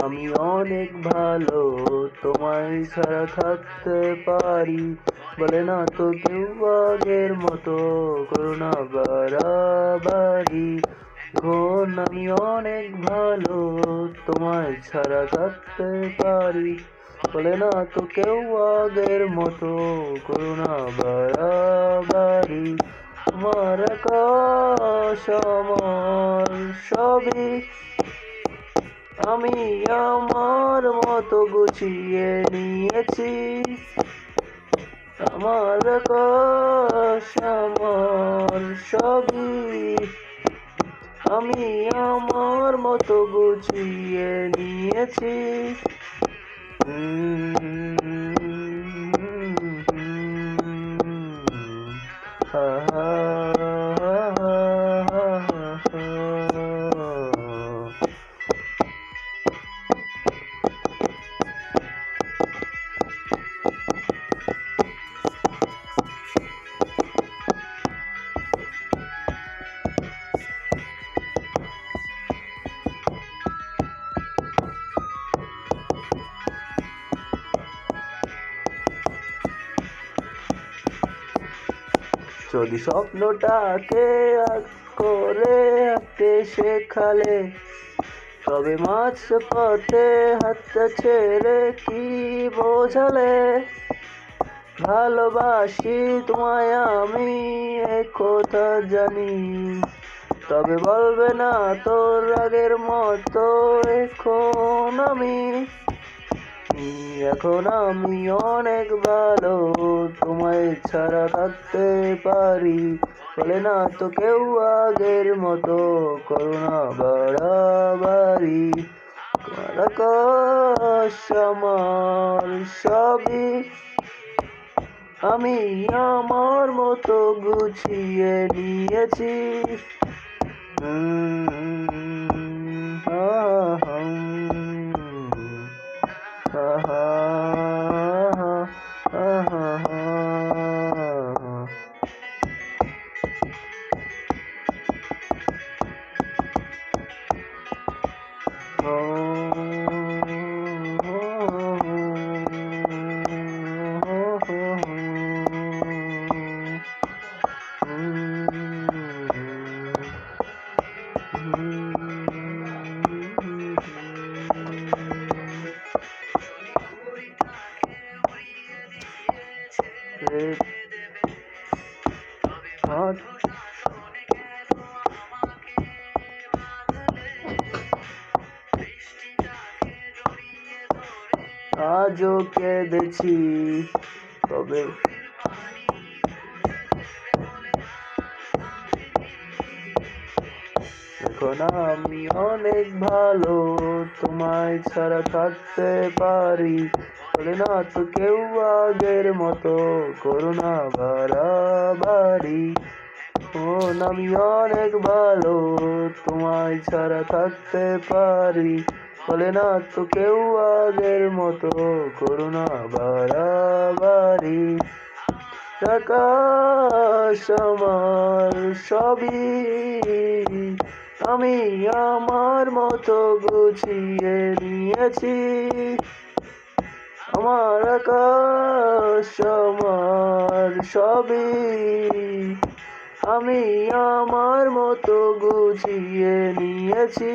আমি অনেক ভালো, তোমায় ছাড়া থাকতে পারি। বলে না তো কেউ আগের মতো, করো না বাড়াবাড়ি। এখন আমি অনেক ভালো, তোমায় ছাড়া থাকতে পারি। বলে না তো কেউ আগের মতো, করো না বাড়াবাড়ি। তোমার আকাশ আমার সবই, আমি আমার মতো গুছিয়ে নিয়েছি। আমার আকাশ আমার সবই, আমি আমার মতো গুছিয়ে নিয়েছি। যদি স্বপ্নটাকে করে আঁকতে শেখালে, তবে মাঝ পথে হাতটা ছেড়ে কি বোঝালে? ভালোবাসি তোমায় আমি, এ কথা জানি, তবে বলবে না তোর আগের মতো। এখন আমি অনেক ভালো, তোমায় ছাড়া থাকতে পারি। বলে না তো কেউ আগের মতো, করো না বাড়াবাড়ি। তোমার আকাশ আমার সবই, আমি আমার মতো গুছিয়ে নিয়েছি। আজও কেঁদেছি, তবে এখন আমি অনেক ভালো, তোমায় ছাড়া থাকতে পারি। বলে না তো কেউ আগের মতো, করো না বাড়াবাড়ি। আমি অনেক ভালো, তোমায় ছাড়া থাকতে পারি। বলে না তো কেউ আগের মতো, করো না বাড়াবাড়ি। আকাশ আমার সবই, আমি আমার মতো গুছিয়ে নিয়েছি। আমার আকাশ আমার সবই, আমি আমার মতো গুছিয়ে নিয়েছি।